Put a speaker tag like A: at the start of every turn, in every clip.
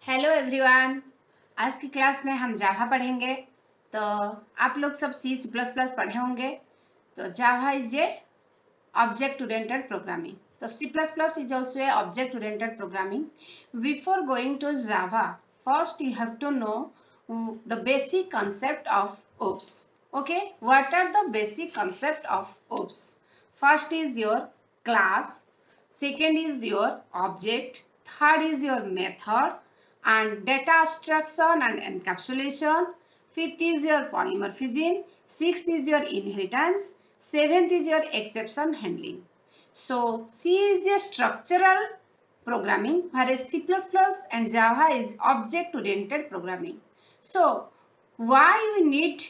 A: Hello everyone. आज की class में हम जावा पढ़ेंगे। तो आप लोग सब C++ पढ़े होंगे। तो Java is a object oriented programming. तो C++ is also a object oriented programming. Before going to Java, first you have to know the basic concept of OOPS. Okay, what are the basic concept of OOPS? First is your class, second is your object, third is your method and data abstraction and encapsulation, fifth is your polymorphism, sixth is your inheritance, seventh is your exception handling. So C is a structural programming, whereas C++ and Java is object oriented programming. So why we need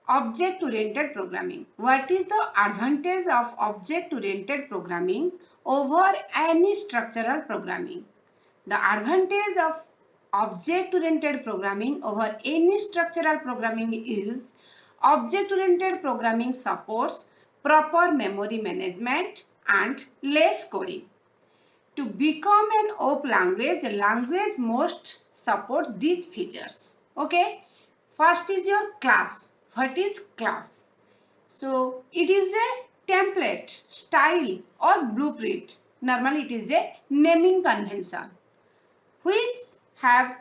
A: object oriented programming? What is the advantage of object oriented programming over any structural programming? The advantage of object oriented programming over any structural programming is object oriented programming supports proper memory management and less coding. To become an OOP language, a language must support these features. Okay, first is your class. What is class? So it is a template, style or blueprint. Normally it is a naming convention which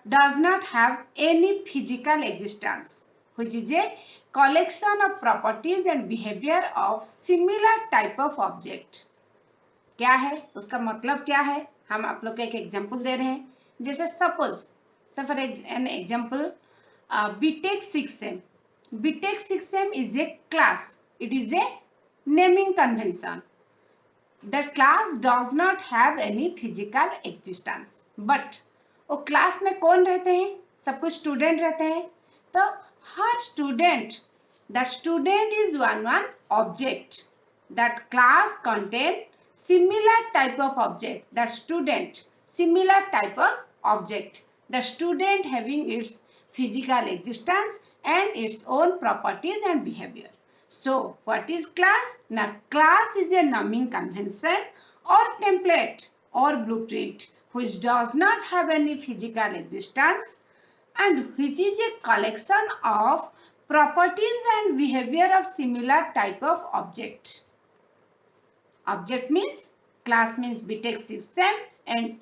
A: does not have any physical existence, which is a collection of properties and behavior of similar type of object. क्या है उसका मतलब क्या है? हम आप लोग को एक एग्जांपल दे रहे हैं। जैसे suppose for an example BTech 6M. BTech 6M is a class. It is a naming convention. The class does not have any physical existence. But वो क्लास में कौन रहते हैं? सब कुछ स्टूडेंट रहते हैं। तो हर student, that student is one object. That class contain similar type of object. That student, similar type of object. The student having its physical existence and its own properties and behavior. So what is class? Now class is a naming convention or template or blueprint which does not have any physical existence and which is a collection of properties and behavior of similar type of object. Object means class means BTech 6M and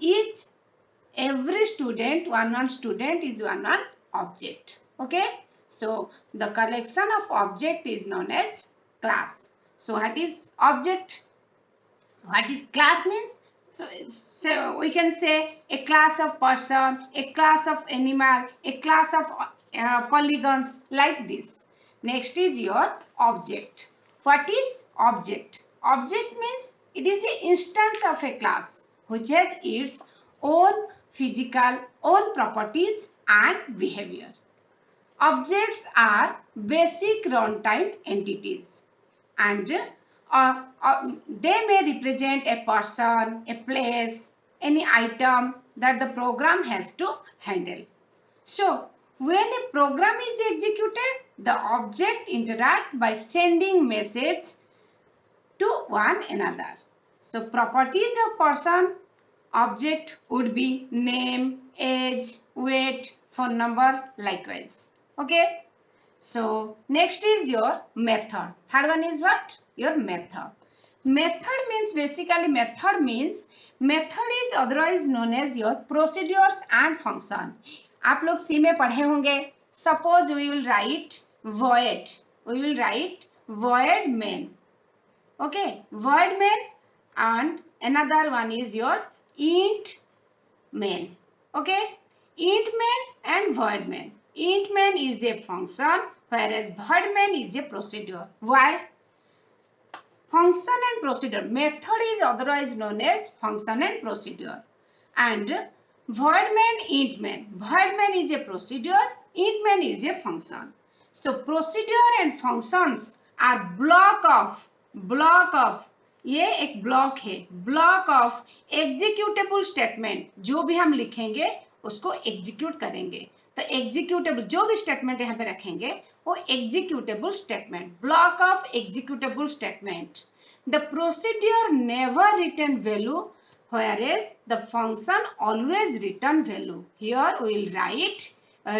A: every student, one student is one object. Okay. So the collection of object is known as class. So what is object? What is class means? So we can say a class of person, a class of animal, a class of polygons like this. Next is your object. What is object? Object means it is an instance of a class which has its own physical, own properties and behavior. Objects are basic runtime entities and they may represent a person, a place, any item that the program has to handle. So, when a program is executed, the object interact by sending message to one another. So, properties of person object would be name, age, weight, phone number, likewise. Okay. So next is your method. Third one is what? Your method. Method means basically method is otherwise known as your procedures and function. आप लोग C में पढ़े होंगे. Suppose we will write void. We will write void main. Okay, void main and another one is your int main. Okay, int main and void main. Int main is a function whereas void main is a procedure. Why? Function and procedure. Method is otherwise known as function and procedure. And void main, int main. Void main is a procedure, int main is a function. So procedure and functions are block of ये एक block है, block of executable statement. जो भी हम लिखेंगे उसको execute करेंगे. तो एग्जीक्यूटेबल जो भी स्टेटमेंट यहाँ पे रखेंगे वो executable statement, block of executable statement. The procedure never return value whereas the function always return value. Here we will write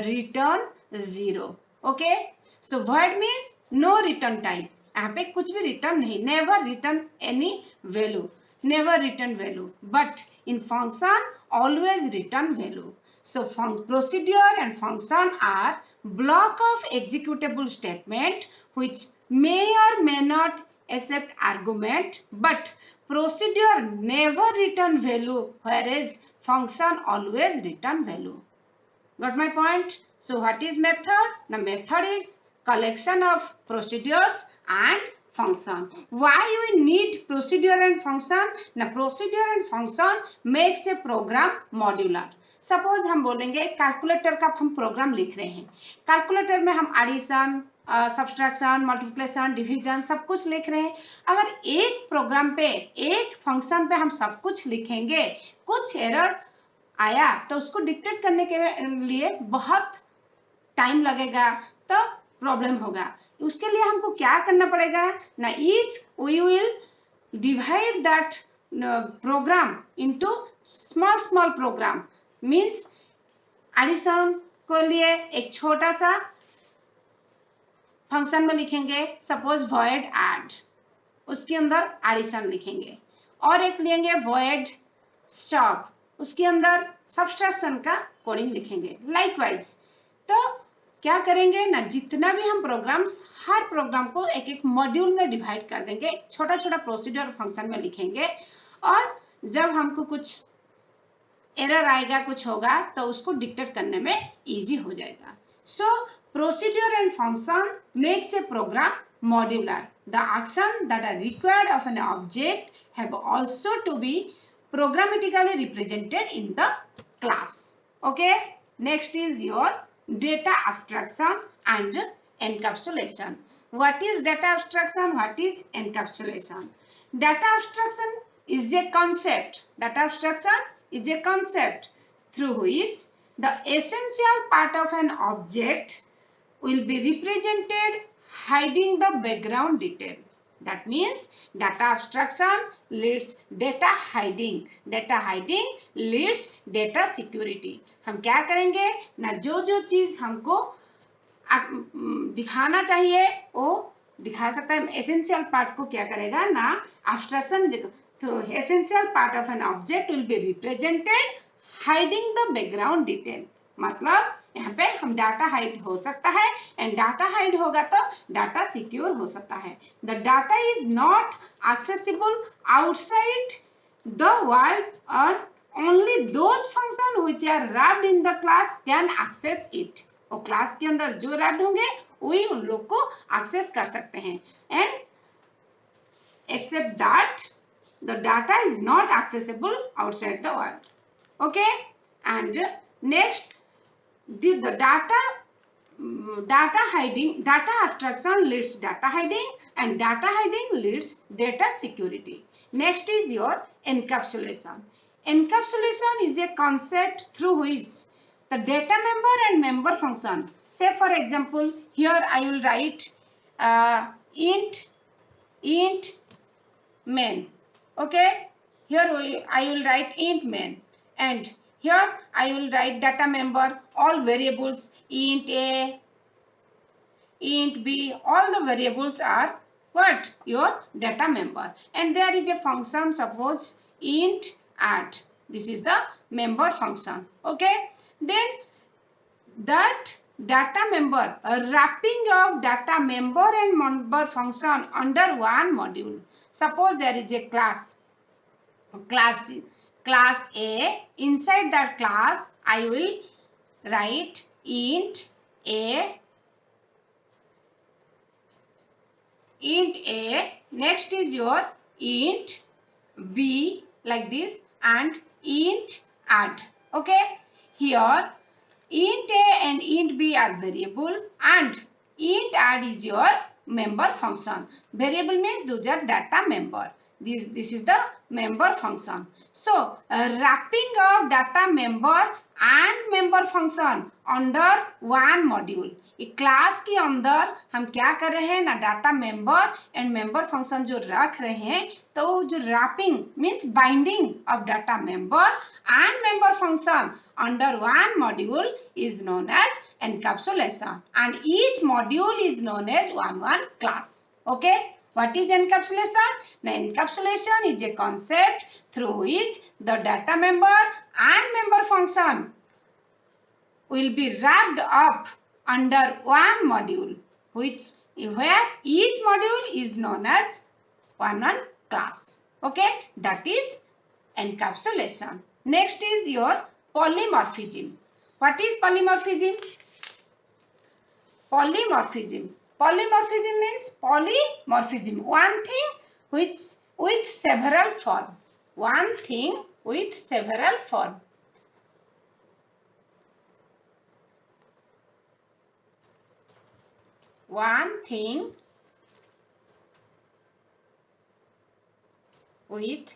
A: return 0. Okay, so void means no return type. यहाँ पे कुछ भी return नहीं, never return any value, never return value, but in function always return value. So procedure and function are block of executable statement which may or may not accept argument, but procedure never return value, whereas function always return value. Got my point? So what is method? The method is collection of procedures and function. Why we need procedure and function? The procedure and function makes a program modular. Suppose हम बोलेंगे calculator का हम programme लिख रहे हैं, calculator में हम addition, subtraction, multiplication, division सब कुछ लिख रहे हैं. अगर एक प्रोग्राम पे, एक फंक्शन पे हम सब कुछ लिखेंगे, कुछ एरर आया तो उसको डिक्टेट करने के लिए बहुत टाइम लगेगा, तो प्रॉब्लम होगा. उसके लिए हमको क्या करना पड़ेगा ना, if we will divide that program into small program, means addition को लिए एक छोटा सा फंक्शन में लिखेंगे, सपोज void add, उसके अंदर एडिशन लिखेंगे, और एक लेंगे void stop, उसके अंदर सब्सट्रैक्शन का कोडिंग लिखेंगे. लाइकवाइज तो क्या करेंगे ना, जितना भी हम प्रोग्राम्स, हर प्रोग्राम को एक एक मॉड्यूल में डिवाइड कर देंगे, छोटा छोटा प्रोसीजर फंक्शन में लिखेंगे, और जब हमको कुछ एरर आएगा, कुछ होगा, तो उसको डिक्टेट करने में इजी हो जाएगा. So procedure and function makes a program modular. The action that are required of an object have also to be programmatically represented in the class. Okay, next is your data abstraction and encapsulation. What is data abstraction? What is encapsulation? Data abstraction is a concept. Data abstraction is a concept through which the essential part of an object will be represented hiding the background detail. That means data abstraction leads data hiding. Data hiding leads data security. हम क्या करेंगे ना, जो जो चीज हमको दिखाना चाहिए वो दिखा सकता है. एसेंशियल पार्ट को क्या करेगा ना, abstraction. तो essential part of an object will be represented hiding the background detail. मतलब यहाँ पे हम डाटा हाइड हो सकता है, एंड डाटा हाइड होगा तो डाटा सिक्योर हो सकता है. The data is not accessible outside the world और only those function which are wrapped in the class can access it. और क्लास के अंदर जो रैप्ड होंगे वही उन लोग को एक्सेस कर सकते हैं. And accept that the data is not accessible outside the world. Okay, and next the data hiding, data abstraction leads data hiding, and data hiding leads data security. Next is your encapsulation. Encapsulation is a concept through which the data member and member function, say for example here I will write int main. Okay, here I will write int main, and here I will write data member, all variables int a, int b, all the variables are what, your data member, and there is a function, suppose int add. This is the member function. Okay, then that data member, wrapping of data member and member function under one module. Suppose there is a class A. Inside that class I will write int A. Next is your int B, like this, and int add. Okay, here int A and int B are variable, and int add is your member function. Variable means those are data member. This is the member function. So wrapping of data member and member function under one module. एक class के अंदर हम क्या कर रहे हैं ना, data member and member function जो रख रहे हैं, तो जो wrapping means binding of data member and member function under one module is known as encapsulation, and each module is known as one class. Okay, what is encapsulation? The encapsulation is a concept through which the data member and member function will be wrapped up under one module, where each module is known as one class. Okay, that is encapsulation. Next is your polymorphism. What is polymorphism? Polymorphism. Polymorphism means polymorphism, one thing which with several form. One thing with several form. One thing with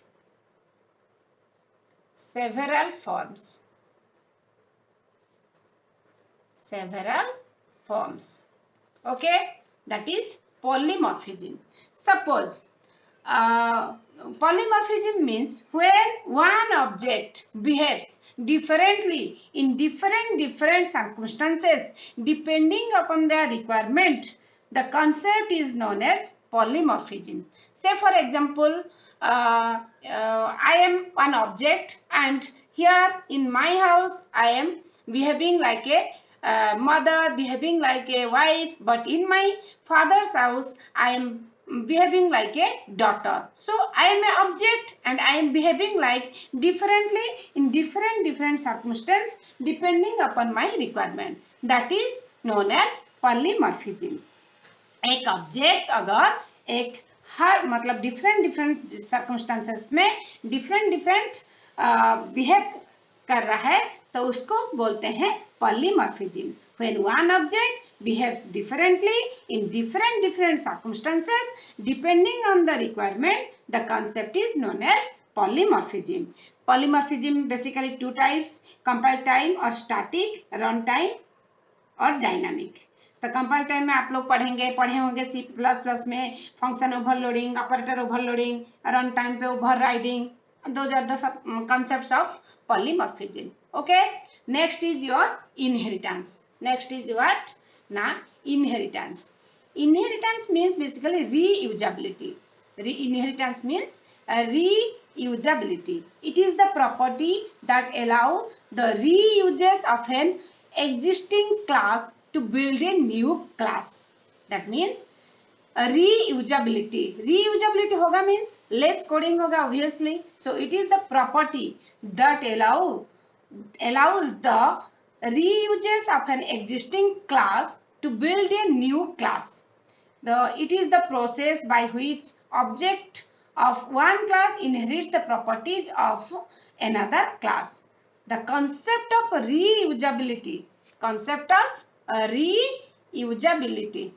A: several forms. Several forms. Okay, that is polymorphism. Suppose polymorphism means when one object behaves differently in different circumstances depending upon their requirement. The concept is known as polymorphism. Say for example, I am one object, and here in my house I am behaving like a mother, behaving like a wife, but in my father's house I am behaving like a daughter. So I am an object and I am behaving like differently in different circumstances depending upon my requirement. That is known as polymorphism. एक object अगर एक हर मतलब different circumstances में different behave कर रहा है, तो उसको बोलते हैं polymorphism. When one object behaves differently in different circumstances depending on the requirement, the concept is known as polymorphism. Polymorphism basically two types: compile time or static, run time और dynamic. तो compile time में आप लोग पढ़े होंगे C++ में function overloading, operator overloading, run time पे overriding. Those are the concepts of polymorphism. Okay, next is your inheritance. Next is what? Now inheritance. Inheritance means basically reusability. Inheritance means reusability. It is the property that allows the reuses of an existing class to build a new class. That means reusability. Reusability होगा means less coding होगा obviously. So it is the property that allows the reuses of an existing class to build a new class. It is the process by which object of one class inherits the properties of another class. The concept of reusability. Concept of reusability.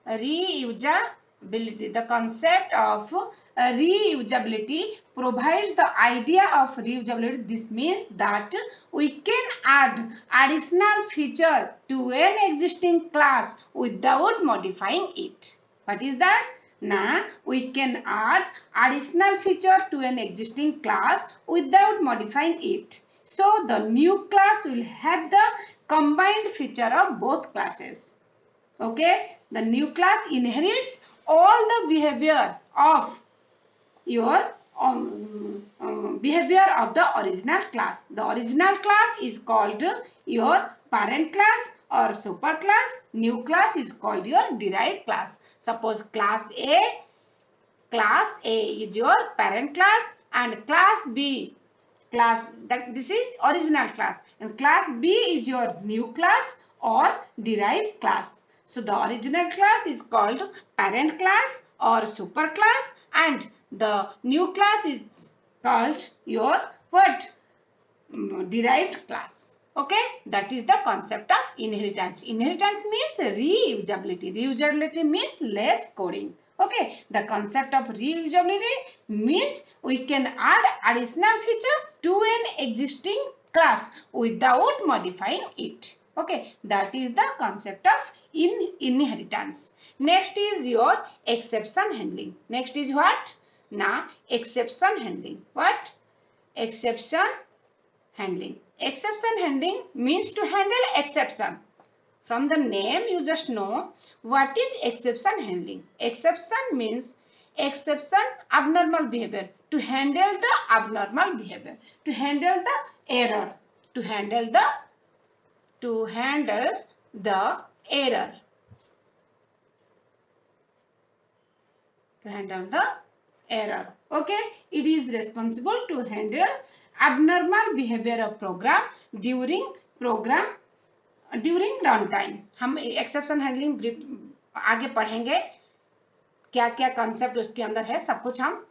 A: Reusability. The concept of reusability provides the idea of reusability. This means that we can add additional feature to an existing class without modifying it. What is that? Now we can add additional feature to an existing class without modifying it. So the new class will have the combined feature of both classes. Okay, the new class inherits all the behavior of your behavior of the original class. The original class is called your parent class or superclass. New class is called your derived class. Suppose class A is your parent class, and class B this is original class, and class B is your new class or derived class. So the original class is called parent class or superclass, and the new class is called your what? Derived class. Okay, that is the concept of inheritance. Inheritance means reusability. Reusability means less coding. Okay, the concept of reusability means we can add additional feature to an existing class without modifying it. Okay, that is the concept of inheritance. Next is your exception handling. Next is what? Now exception handling. What? Exception handling. Exception handling means to handle exception. From the name you just know what is exception handling. Exception means exception abnormal behavior, to handle the abnormal behavior, to handle the error, to handle the error, to handle the error. Okay, it is responsible to handle abnormal behavior of program during run time. हम exception handling आगे पढ़ेंगे, क्या क्या concept उसके अंदर है सब कुछ हम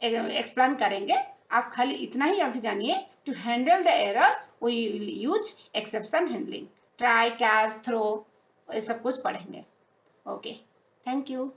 A: एक्सप्लेन करेंगे. आप खाली इतना ही अभी जानिए, to handle the error we use exception handling. Try, catch, throw, ये सब कुछ पढ़ेंगे. Okay, thank you.